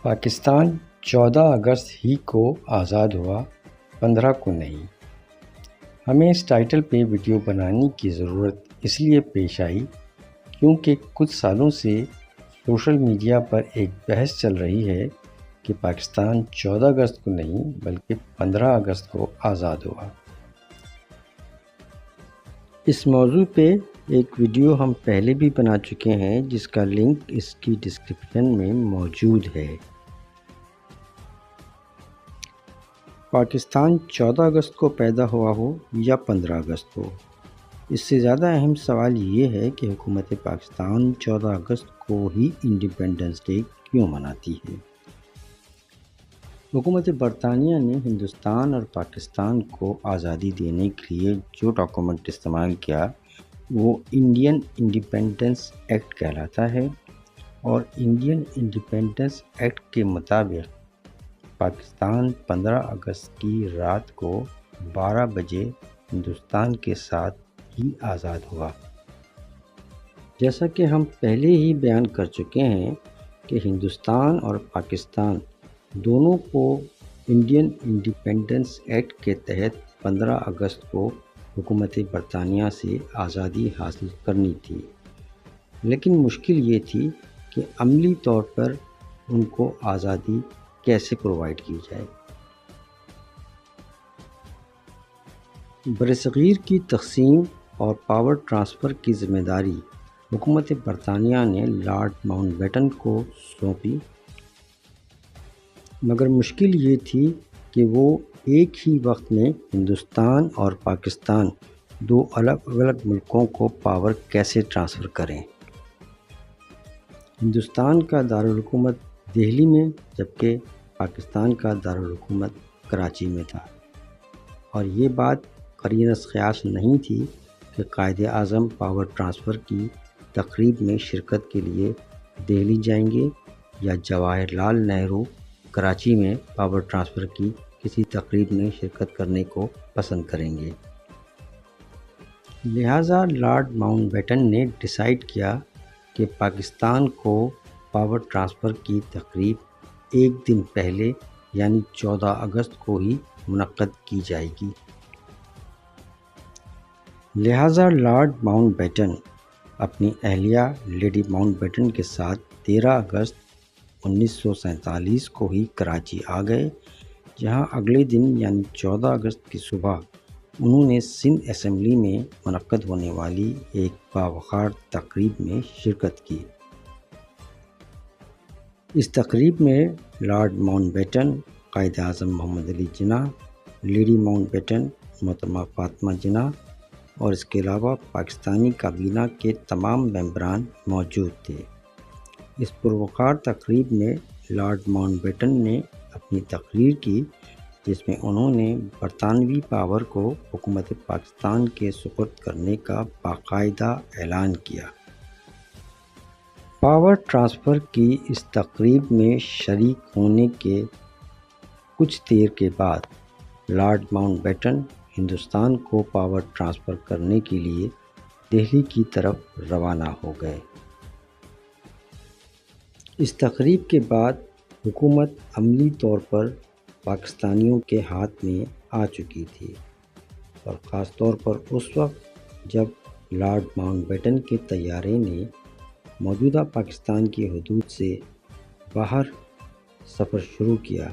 پاکستان 14 اگست ہی کو آزاد ہوا، 15 کو نہیں۔ ہمیں اس ٹائٹل پہ ویڈیو بنانے کی ضرورت اس لیے پیش آئی کیونکہ کچھ سالوں سے سوشل میڈیا پر ایک بحث چل رہی ہے کہ پاکستان 14 اگست کو نہیں بلکہ 15 اگست کو آزاد ہوا۔ اس موضوع پہ ایک ویڈیو ہم پہلے بھی بنا چکے ہیں جس کا لنک اس کی ڈسکرپشن میں موجود ہے۔ پاکستان 14 اگست کو پیدا ہوا ہو یا 15 اگست کو، اس سے زیادہ اہم سوال یہ ہے کہ حکومت پاکستان 14 اگست کو ہی انڈیپینڈنس ڈے کیوں مناتی ہے۔ حکومت برطانیہ نے ہندوستان اور پاکستان کو آزادی دینے کے لیے جو ڈاکومنٹ استعمال کیا وہ انڈین انڈیپینڈنس ایکٹ کہلاتا ہے، اور انڈین انڈیپینڈنس ایکٹ کے مطابق پاکستان 15 اگست کی رات کو 12 بجے ہندوستان کے ساتھ ہی آزاد ہوا۔ جیسا کہ ہم پہلے ہی بیان کر چکے ہیں کہ ہندوستان اور پاکستان دونوں کو انڈین انڈیپینڈنس ایکٹ کے تحت 15 اگست کو حکومت برطانیہ سے آزادی حاصل کرنی تھی، لیکن مشکل یہ تھی کہ عملی طور پر ان کو آزادی کیسے پرووائڈ کی جائے۔ برصغیر کی تقسیم اور پاور ٹرانسفر کی ذمہ داری حکومت برطانیہ نے لارڈ ماؤنٹ بیٹن کو سونپی، مگر مشکل یہ تھی کہ وہ ایک ہی وقت میں ہندوستان اور پاکستان دو الگ الگ ملکوں کو پاور کیسے ٹرانسفر کریں۔ ہندوستان کا دارالحکومت دہلی میں جبکہ پاکستان کا دارالحکومت کراچی میں تھا، اور یہ بات قرینہ قیاس نہیں تھی کہ قائد اعظم پاور ٹرانسفر کی تقریب میں شرکت کے لیے دہلی جائیں گے یا جواہر لال نہرو کراچی میں پاور ٹرانسفر کی کسی تقریب میں شرکت کرنے کو پسند کریں گے۔ لہٰذا لارڈ ماؤنٹ بیٹن نے ڈیسائیڈ کیا کہ پاکستان کو پاور ٹرانسفر کی تقریب ایک دن پہلے یعنی 14 اگست کو ہی منعقد کی جائے گی۔ لہٰذا لارڈ ماؤنٹ بیٹن اپنی اہلیہ لیڈی ماؤنٹ بیٹن کے ساتھ 13 اگست 1947 کو ہی کراچی آ گئے، جہاں اگلے دن یعنی 14 اگست کی صبح انہوں نے سندھ اسمبلی میں منعقد ہونے والی ایک باوقار تقریب میں شرکت کی۔ اس تقریب میں lord Mount beaten, Quaid Azam محمد Ali Jinnah, lady Mount beaten محترمہ فاطمہ جناح اور اس کے علاوہ پاکستانی کابینہ کے تمام ممبران موجود تھے۔ اس پروقار تقریب میں لارڈ ماؤنٹ بیٹن نے اپنی تقریر کی، جس میں انہوں نے برطانوی پاور کو حکومت پاکستان کے سپرد کرنے کا باقاعدہ اعلان کیا۔ پاور ٹرانسفر کی اس تقریب میں شریک ہونے کے کچھ دیر کے بعد لارڈ ماؤنٹ بیٹن ہندوستان کو پاور ٹرانسفر کرنے کے لیے دہلی کی طرف روانہ ہو گئے۔ اس تقریب کے بعد حکومت عملی طور پر پاکستانیوں کے ہاتھ میں آ چکی تھی، اور خاص طور پر اس وقت جب لارڈ ماؤنٹ بیٹن کے طیارے نے موجودہ پاکستان کی حدود سے باہر سفر شروع کیا،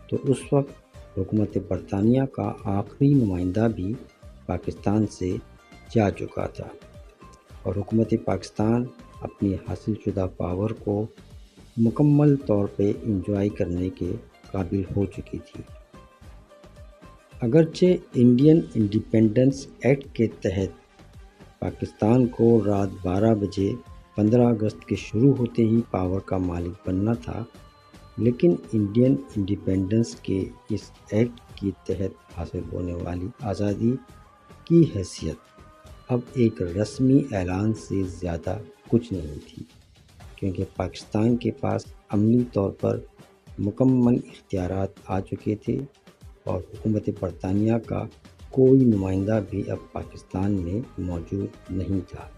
تو اس وقت حکومت برطانیہ کا آخری نمائندہ بھی پاکستان سے جا چکا تھا، اور حکومت پاکستان اپنی حاصل شدہ پاور کو مکمل طور پہ انجوائے کرنے کے قابل ہو چکی تھی۔ اگرچہ انڈین انڈیپینڈنس ایکٹ کے تحت پاکستان کو رات 12 بجے 15 اگست کے شروع ہوتے ہی پاور کا مالک بننا تھا، لیکن انڈین انڈیپینڈنس کے اس ایکٹ کے تحت حاصل ہونے والی آزادی کی حیثیت اب ایک رسمی اعلان سے زیادہ کچھ نہیں تھی، کیونکہ پاکستان کے پاس عملی طور پر مکمل اختیارات آ چکے تھے، اور حکومت برطانیہ کا کوئی نمائندہ بھی اب پاکستان میں موجود نہیں تھا۔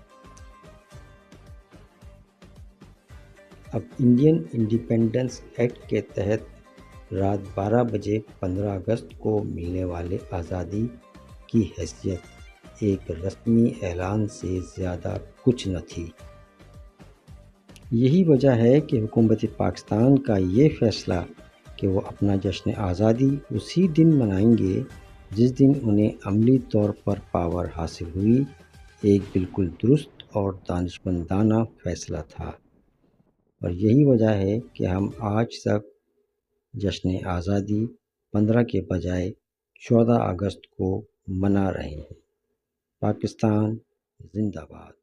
اب انڈین انڈیپینڈنس ایکٹ کے تحت رات 12 بجے 15 اگست کو ملنے والے آزادی کی حیثیت ایک رسمی اعلان سے زیادہ کچھ نہ تھی۔ یہی وجہ ہے کہ حکومت پاکستان کا یہ فیصلہ کہ وہ اپنا جشن آزادی اسی دن منائیں گے جس دن انہیں عملی طور پر پاور حاصل ہوئی، ایک بالکل درست اور دانشمندانہ فیصلہ تھا، اور یہی وجہ ہے کہ ہم آج تک جشن آزادی 15 کے بجائے 14 اگست کو منا رہے ہیں۔ پاکستان زندہ باد۔